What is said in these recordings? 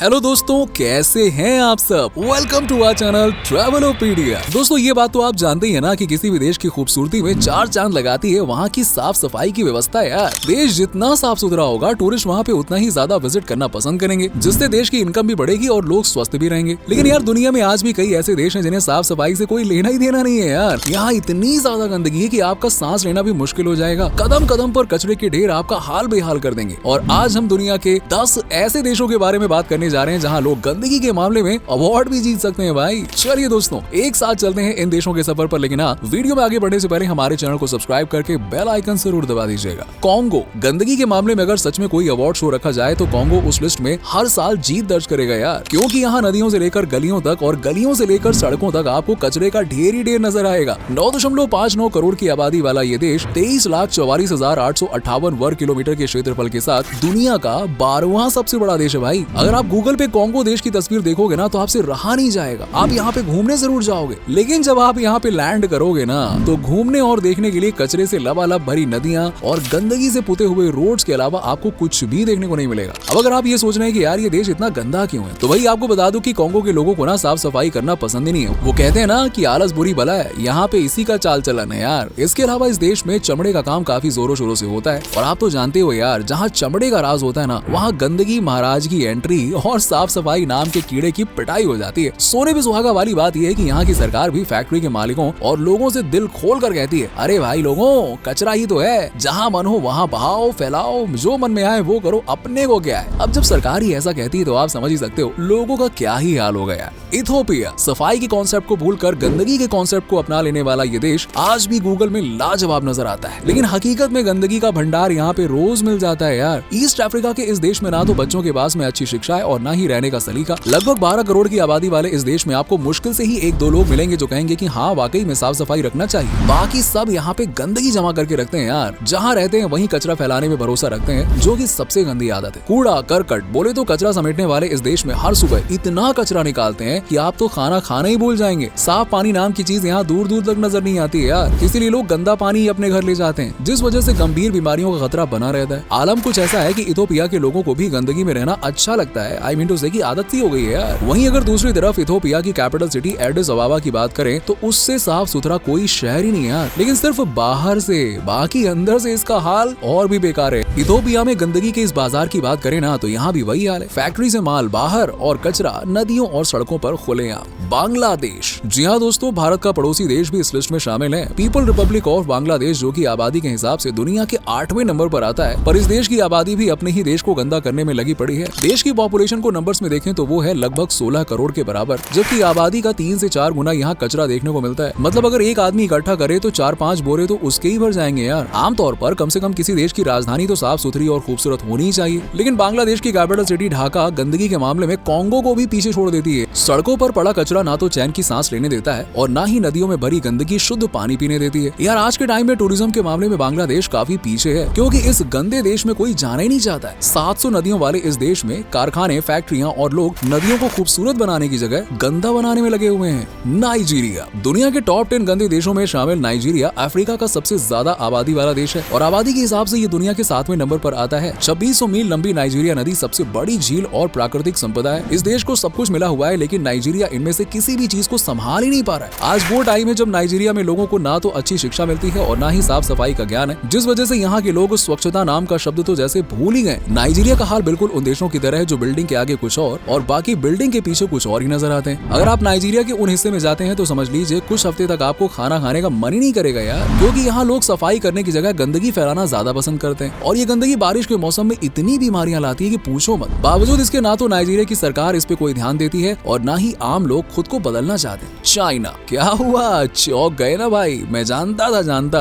Hello दोस्तों, कैसे हैं आप सब। Welcome to our channel Travelopedia. दोस्तों ये बात तो आप जानते ही है ना कि किसी भी देश की खूबसूरती में चार चांद लगाती है वहाँ की साफ सफाई की व्यवस्था। यार देश जितना साफ सुथरा होगा, टूरिस्ट वहाँ पे उतना ही ज्यादा विजिट करना पसंद करेंगे, जिससे देश की इनकम भी बढ़ेगी और लोग स्वस्थ भी रहेंगे। लेकिन यार दुनिया में आज भी कई ऐसे देश हैं जिन्हें साफ सफाई से कोई लेना ही देना नहीं है। यार यहाँ इतनी ज्यादा गंदगी है कि आपका सांस लेना भी मुश्किल हो जाएगा। कदम कदम पर कचरे के ढेर आपका हाल बेहाल कर देंगे। और आज हम दुनिया के 10 ऐसे देशों के बारे में बात करने जा रहे हैं जहां लोग गंदगी के मामले में अवार्ड भी जीत सकते हैं। भाई चलिए दोस्तों एक साथ चलते हैं इन देशों के सफर पर। लेकिन वीडियो में आगे बढ़ने से पहले हमारे चैनल को सब्सक्राइब करके बेल आइकन जरूर दबा दीजिएगा। कॉन्गो, गंदगी के मामले में अगर सच में कोई अवार्ड शो रखा जाए तो कॉन्गो उस लिस्ट में हर साल जीत दर्ज करेगा यार, क्योंकि यहाँ नदियों से लेकर गलियों तक और गलियों से लेकर सड़कों तक आपको कचरे का ढेर ही ढेर नजर आएगा। 9.59 करोड़ की आबादी वाला ये देश 23,44,858 वर्ग किलोमीटर के क्षेत्रफल के साथ दुनिया का 12वां सबसे बड़ा देश है। भाई अगर आप गूगल पे कॉन्गो देश की तस्वीर देखोगे ना तो आपसे रहा नहीं जाएगा। आप यहाँ पे घूमने जरूर जाओगे, लेकिन जब आप यहाँ पे लैंड करोगे ना तो घूमने और देखने के लिए कचरे से लबालब भरी नदियां और गंदगी से पुते हुए रोड्स के अलावा आपको कुछ भी देखने को नहीं मिलेगा। अब अगर आप ये सोच रहे हैं कि यार ये देश इतना गंदा क्यों है, तो वही आपको बता दूं कि कॉन्गो के लोगों को ना साफ सफाई करना पसंद ही नहीं है। वो कहते हैं ना कि आलस बुरी बला है, यहाँ पे इसी का चाल चलन है यार। इसके अलावा इस देश में चमड़े का काम काफी जोरों शोरों से होता है, और आप तो जानते हो यार जहाँ चमड़े का राज होता है ना वहाँ गंदगी, महाराज की एंट्री और साफ सफाई नाम के कीड़े की पिटाई हो जाती है। सोने पे सुहागा वाली बात यह है कि यहाँ की सरकार भी फैक्ट्री के मालिकों और लोगों से दिल खोल कर कहती है, अरे भाई लोगों, कचरा ही तो है, जहाँ मन हो वहाँ बहाओ फैलाओ, जो मन में आए वो करो, अपने को क्या है। अब जब सरकार ही ऐसा कहती है तो आप समझ ही सकते हो लोगों का क्या ही हाल हो गया। इथियोपिया, सफाई के कॉन्सेप्ट को भूलकर गंदगी के कॉन्सेप्ट को अपना लेने वाला ये देश आज भी गूगल में लाजवाब नजर आता है, लेकिन हकीकत में गंदगी का भंडार यहाँ पे रोज मिल जाता है यार। ईस्ट अफ्रीका के इस देश में ना तो बच्चों के पास में अच्छी शिक्षा है और ना ही रहने का सलीका। लगभग 12 करोड़ की आबादी वाले इस देश में आपको मुश्किल से ही 1-2 लोग मिलेंगे जो कहेंगे कि हाँ वाकई में साफ सफाई रखना चाहिए। बाकी सब यहाँ पे गंदगी जमा करके रखते हैं यार। जहाँ रहते हैं वहीं कचरा फैलाने में भरोसा रखते हैं, जो कि सबसे गंदी आदत है। कूड़ा करकट बोले तो कचरा समेटने वाले इस देश में हर सुबह इतना कचरा निकालते हैं कि आप तो खाना खाना ही भूल जाएंगे। साफ पानी नाम की चीज यहाँ दूर दूर तक नजर नहीं आती है यार, इसीलिए लोग गंदा पानी अपने घर ले जाते हैं, जिस वजह से गंभीर बीमारियों का खतरा बना रहता है। आलम कुछ ऐसा है कि इथियोपिया के लोगों को भी गंदगी में रहना अच्छा लगता है। आई मीन टू से की आदत सी हो गई है यार। वहीं अगर दूसरी तरफ इथियोपिया की कैपिटल सिटी एडिस अबाबा की बात करें तो उससे साफ सुथरा कोई शहर ही नहीं यार, लेकिन सिर्फ बाहर से, बाकी अंदर से इसका हाल और भी बेकार है। इथियोपिया में गंदगी के इस बाजार की बात करें ना तो यहाँ भी वही हाल है। फैक्ट्री से माल बाहर और कचरा नदियों और सड़कों पर खुलेआम। बांग्लादेश, जी हाँ दोस्तों, भारत का पड़ोसी देश भी इस लिस्ट में शामिल है। पीपल रिपब्लिक ऑफ बांग्लादेश, जो की आबादी के हिसाब से दुनिया के 8वें नंबर पर आता है, पर इस देश की आबादी भी अपने ही देश को गंदा करने में लगी पड़ी है। देश की पॉपुलेशन को नंबर्स में देखें तो वो है लगभग 16 करोड़ के बराबर, जबकि आबादी का 3 से 4 गुना यहाँ कचरा देखने को मिलता है। मतलब अगर एक आदमी इकट्ठा करे तो 4-5 बोरे तो उसके ही भर जाएंगे यार। आमतौर पर कम से कम किसी देश की राजधानी तो साफ सुथरी और खूबसूरत होनी ही चाहिए, लेकिन बांग्लादेश की कैपिटल सिटी ढाका गंदगी के मामले में कॉन्गो को भी पीछे छोड़ देती है। सड़कों पर पड़ा कचरा ना तो चैन की सांस लेने देता है और ना ही नदियों में भरी गंदगी शुद्ध पानी पीने देती है। यार आज के टाइम में टूरिज्म के मामले में बांग्लादेश काफी पीछे है, क्योंकि इस गंदे देश में कोई जाना ही नहीं चाहता है। 700 नदियों वाले इस देश में कारखाने, फैक्ट्रियां और लोग नदियों को खूबसूरत बनाने की जगह गंदा बनाने में लगे हुए हैं। नाइजीरिया, दुनिया के टॉप 10 गंदे देशों में शामिल नाइजीरिया अफ्रीका का सबसे ज्यादा आबादी वाला देश है, और आबादी के हिसाब से ये दुनिया के 7वें नंबर पर आता है। 2600 मील लंबी नाइजीरिया नदी सबसे बड़ी झील और प्राकृतिक संपदा है। इस देश को सब कुछ मिला हुआ है, लेकिन नाइजीरिया इनमें से किसी भी चीज को संभाल ही नहीं पा रहा है। आज वो टाइम है जब नाइजीरिया में लोगों को ना तो अच्छी शिक्षा मिलती है और ना ही साफ सफाई का ज्ञान है, जिस वजह से यहाँ के लोग स्वच्छता नाम का शब्द तो जैसे भूल ही गए। नाइजीरिया का हाल बिल्कुल उन देशों की तरह है जो बिल्डिंग के आगे कुछ और बाकी बिल्डिंग के पीछे कुछ और ही नजर आते हैं। अगर आप नाइजीरिया के उन हिस्से में जाते हैं तो समझ लीजिए कुछ हफ्ते तक आपको खाना खाने का मन ही नहीं करेगा यार, क्योंकि यहाँ लोग सफाई करने की जगह गंदगी फैलाना ज्यादा पसंद करते हैं, और ये गंदगी बारिश के मौसम में इतनी बीमारियां लाती है कि पूछो मत। बावजूद इसके ना तो नाइजीरिया की सरकार इस पे कोई ध्यान देती है और ना ही आम लोग खुद को बदलना चाहते हैं। चाइना, क्या हुआ, चौंक गए ना भाई। मैं जानता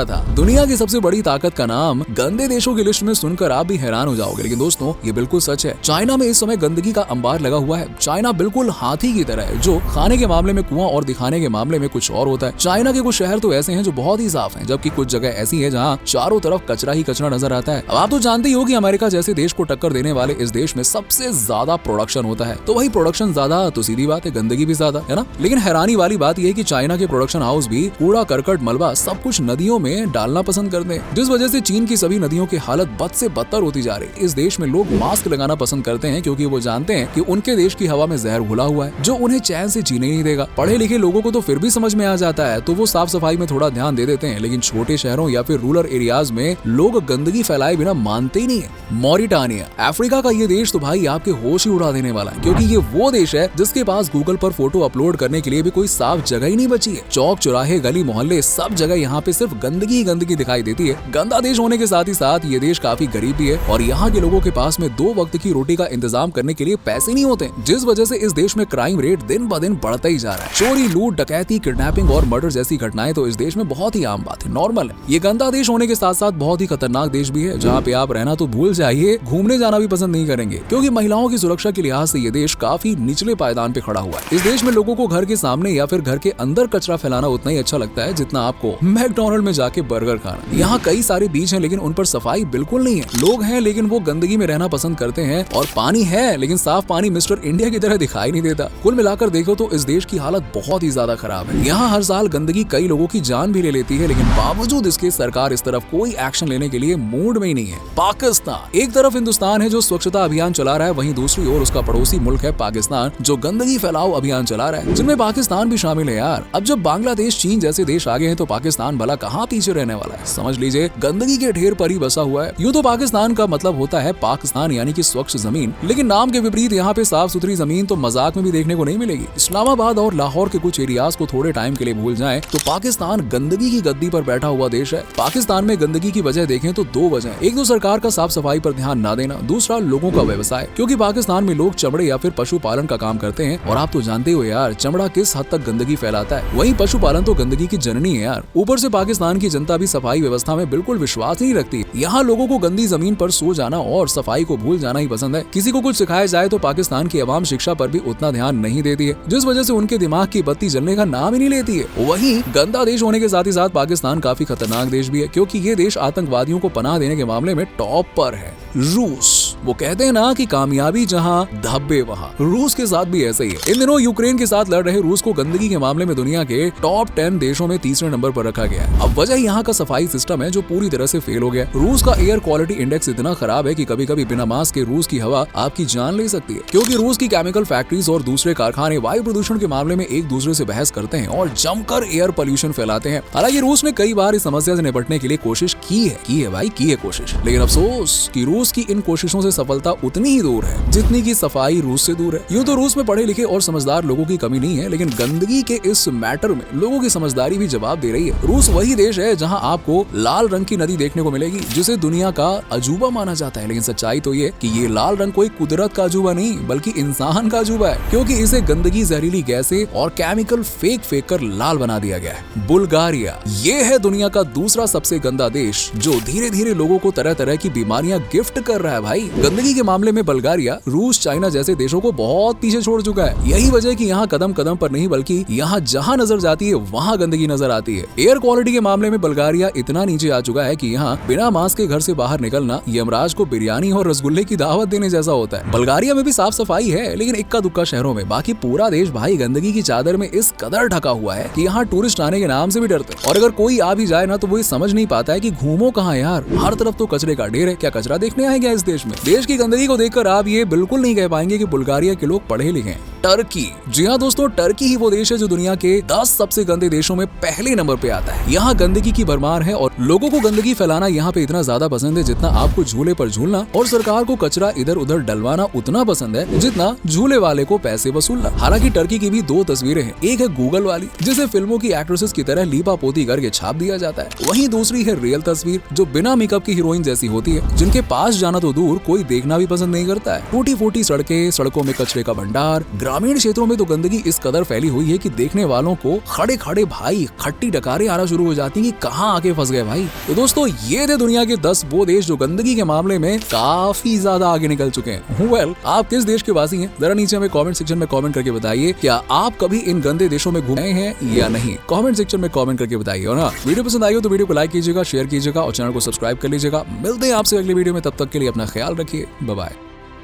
था दुनिया की सबसे बड़ी ताकत का नाम गंदे देशों की लिस्ट में सुनकर आप भी हैरान हो जाओगे, लेकिन दोस्तों ये बिल्कुल सच है। चाइना में इस समय गंदगी का अंबार लगा हुआ है। चाइना बिल्कुल हाथी की तरह है, जो खाने के मामले में कुआं और दिखाने के मामले में कुछ और होता है। चाइना के कुछ शहर तो ऐसे हैं जो बहुत ही साफ हैं, जबकि कुछ जगह ऐसी है जहां चारों तरफ कचरा ही कचरा नजर आता है। अब आप तो जानते ही हो कि अमेरिका जैसे देश को टक्कर देने वाले इस देश में सबसे ज्यादा प्रोडक्शन होता है, तो वही प्रोडक्शन ज्यादा तो सीधी बात है गंदगी भी ज्यादा है ना। लेकिन हैरानी वाली बात यह है कि चाइना के प्रोडक्शन हाउस भी कूड़ा करकट मलबा सब कुछ नदियों में डालना पसंद करते हैं, जिस वजह से चीन की सभी नदियों की हालत बद से बदतर होती जा रही है। इस देश में लोग मास्क लगाना पसंद करते हैं क्योंकि वो जानते हैं कि उनके देश की हवा में जहर घुला हुआ है जो उन्हें चैन से जीने नहीं देगा। पढ़े लिखे लोगों को तो फिर भी समझ में आ जाता है, तो वो साफ सफाई में थोड़ा ध्यान दे देते हैं, लेकिन छोटे शहरों या फिर रूरल एरियाज में लोग गंदगी फैलाए बिना मानते ही नहीं है। मॉरिटानिया, अफ्रीका का ये देश तो भाई आपके होश ही उड़ा देने वाला है, क्योंकि ये वो देश है जिसके पास गूगल पर फोटो अपलोड करने के लिए भी कोई साफ जगह ही नहीं बची है। चौक चौराहे गली मोहल्ले सब जगह यहाँ पे सिर्फ गंदगी ही गंदगी दिखाई देती है। गंदा देश होने के साथ ही साथ ये देश काफी गरीब भी है और यहाँ के लोगों के पास में 2 वक्त की रोटी का इंतजाम करने के लिए पैसे नहीं होते, जिस वजह से इस देश में क्राइम रेट दिन ब दिन बढ़ता ही जा रहा है। चोरी, लूट, डकैती, किडनैपिंग और मर्डर जैसी घटनाएं तो इस देश में बहुत ही आम बात है, नॉर्मल है। ये गंदा देश होने के साथ साथ बहुत ही खतरनाक देश भी है, जहाँ पे आप रहना तो भूल जाइए, घूमने जाना भी पसंद नहीं करेंगे, क्योंकि महिलाओं की सुरक्षा के लिहाज से ये देश काफी निचले पायदान पे खड़ा हुआ है। इस देश में लोगों को घर के सामने या फिर घर के अंदर कचरा फैलाना उतना ही अच्छा लगता है जितना आपको मैकडॉनल्ड में जाके बर्गर खाना। यहाँ कई सारे बीच हैं लेकिन उन पर सफाई बिल्कुल नहीं है। लोग हैं लेकिन वो गंदगी में रहना पसंद करते हैं, और पानी है लेकिन साफ पानी मिस्टर इंडिया की तरह दिखाई नहीं देता। कुल मिलाकर देखो तो इस देश की हालत बहुत ही ज्यादा खराब है। यहाँ हर साल गंदगी कई लोगों की जान भी ले लेती है, लेकिन बावजूद इसके सरकार इस तरफ कोई एक्शन लेने के लिए मूड में ही नहीं है। पाकिस्तान, एक तरफ हिंदुस्तान है जो स्वच्छता अभियान चला रहा है, वहीं दूसरी ओर उसका पड़ोसी मुल्क है पाकिस्तान जो गंदगी फैलाओ अभियान चला रहा है, जिनमें पाकिस्तान भी शामिल है यार। अब जब बांग्लादेश, चीन जैसे देश आगे हैं तो पाकिस्तान भला कहाँ पीछे रहने वाला है। समझ लीजिए गंदगी के ढेर पर ही बसा हुआ है। यूं तो पाकिस्तान का मतलब होता है पाकिस्तान यानी कि स्वच्छ जमीन, लेकिन नाम के विपरीत यहाँ पे साफ सुथरी जमीन तो मजाक में भी देखने को नहीं मिलेगी। इस्लामाबाद और लाहौर के कुछ एरियाज को थोड़े टाइम के लिए भूल जाएं तो पाकिस्तान गंदगी की गद्दी पर बैठा हुआ देश है। पाकिस्तान में गंदगी की वजह देखें तो 2 वजह, एक तो सरकार का साफ सफाई पर ध्यान न देना, दूसरा लोगों का व्यवसाय, क्योंकि पाकिस्तान में लोग चमड़े या फिर पशुपालन का काम करते हैं, और आप तो जानते हो यार चमड़ा किस हद तक गंदगी फैलाता है। वहीं पशुपालन तो गंदगी की जननी है यार। ऊपर से पाकिस्तान की जनता भी सफाई व्यवस्था में बिल्कुल विश्वास नहीं रखती। यहाँ लोगों को गंदी जमीन पर सो जाना और सफाई को भूल जाना ही पसंद है। किसी को कुछ सिखाया जाए तो पाकिस्तान की आवाम शिक्षा पर भी उतना ध्यान नहीं देती है, जिस वजह से उनके दिमाग की बत्ती जलने का नाम ही नहीं लेती है। वहीं गंदा देश होने के साथ ही साथ पाकिस्तान काफी खतरनाक देश भी है, क्योंकि ये देश आतंकवादियों को पनाह देने के मामले में टॉप पर है। रूस, वो कहते हैं ना कि कामयाबी जहां धब्बे वहां, रूस के साथ भी ऐसे ही है। इन दिनों यूक्रेन के साथ लड़ रहे रूस को गंदगी के मामले में दुनिया के टॉप 10 देशों में 3रे नंबर पर रखा गया है। अब वजह यहाँ का सफाई सिस्टम है जो पूरी तरह से फेल हो गया। रूस का एयर क्वालिटी इंडेक्स इतना खराब है कि कभी कभी बिना मास्क के रूस की हवा आपकी जान ले सकती है, क्योंकि रूस की केमिकल फैक्ट्रीज और दूसरे कारखाने वायु प्रदूषण के मामले में एक दूसरे से बहस करते हैं और जमकर एयर पोल्यूशन फैलाते हैं। हालांकि रूस ने कई बार इस समस्या से निपटने के लिए कोशिश की है भाई, की है कोशिश, लेकिन अफसोस कि रूस की इन कोशिशों से सफलता उतनी ही दूर है जितनी की सफाई रूस से दूर है। यूं तो रूस में पढ़े लिखे और समझदार लोगों की कमी नहीं है, लेकिन गंदगी के इस मैटर में लोगों की समझदारी भी जवाब दे रही है। रूस वही देश है जहां आपको लाल रंग की नदी देखने को मिलेगी, जिसे दुनिया का अजूबा माना जाता है, लेकिन सच्चाई तो ये कि ये लाल रंग कोई कुदरत का अजूबा नहीं बल्कि इंसान का अजूबा है, क्योंकि इसे गंदगी, जहरीली गैसें और केमिकल फेंक कर लाल बना दिया गया है। बुल्गारिया, ये है दुनिया का दूसरा सबसे गंदा देश जो धीरे धीरे लोगों को तरह तरह की बीमारियां गिफ्ट कर रहा है भाई। गंदगी के मामले में बुल्गारिया रूस, चाइना जैसे देशों को बहुत पीछे छोड़ चुका है। यही वजह है कि यहाँ कदम कदम पर नहीं बल्कि यहाँ जहाँ नजर जाती है वहाँ गंदगी नजर आती है। एयर क्वालिटी के मामले में बुल्गारिया इतना नीचे आ चुका है कि यहाँ बिना मास्क के घर से बाहर निकलना यमराज को बिरयानी और रसगुल्ले की दावत देने जैसा होता है। बुल्गारिया में भी साफ सफाई है, लेकिन इक्का दुक्का शहरों में। बाकी पूरा देश भाई गंदगी की चादर में इस कदर ढका हुआ है कि यहाँ टूरिस्ट आने के नाम से भी डरते हैं, और अगर कोई आ भी जाए ना तो वो ये समझ नहीं पाता है कि घूमो कहाँ यार, हर तरफ तो कचरे का ढेर है, क्या कचरा देखने आए क्या इस देश में। देश की गंदगी को देखकर आप ये बिल्कुल नहीं कह पाएंगे कि बुल्गारिया के लोग पढ़े लिखे हैं। टर्की, जी हाँ दोस्तों, टर्की ही वो देश है जो दुनिया के 10 सबसे गंदे देशों में पहले नंबर पे आता है। यहाँ गंदगी की भरमार है और लोगों को गंदगी फैलाना यहाँ पे इतना ज्यादा पसंद है जितना आपको झूले पर झूलना और सरकार को कचरा इधर उधर डलवाना उतना पसंद है जितना झूले वाले को पैसे वसूलना। हालांकि टर्की की भी 2 तस्वीरें हैं, एक है गूगल वाली जिसे फिल्मों की एक्ट्रेसेस की तरह लीपा पोती करके छाप दिया जाता है, वहीं दूसरी है रियल तस्वीर जो बिना मेकअप की हीरोइन जैसी होती है, जिनके पास जाना तो दूर कोई देखना भी पसंद नहीं करता है। टूटी फूटी सड़कें, सड़कों में कचरे का भंडार, ग्रामीण क्षेत्रों में तो गंदगी इस कदर फैली हुई है कि देखने वालों को खड़े खड़े भाई खट्टी डकारें आना शुरू हो जाती हैं कि कहाँ आके फंस गए भाई। तो दोस्तों ये थे दुनिया के 10 वो देश जो गंदगी के मामले में काफी ज्यादा आगे निकल चुके हैं। वेल, आप किस देश के वासी हैं? जरा नीचे हमें कमेंट सेक्शन में कमेंट करके बताइए, क्या आप कभी इन गंदे देशों में घूमे हैं या नहीं? कमेंट सेक्शन में कमेंट करके बताइए। और हाँ, वीडियो पसंद आई हो तो वीडियो को लाइक कीजिएगा, शेयर कीजिएगा और चैनल को सब्सक्राइब कर लीजिएगा। मिलते हैं आपसे अगली वीडियो में, तब तक के लिए अपना ख्याल रखिए, बाय बाय।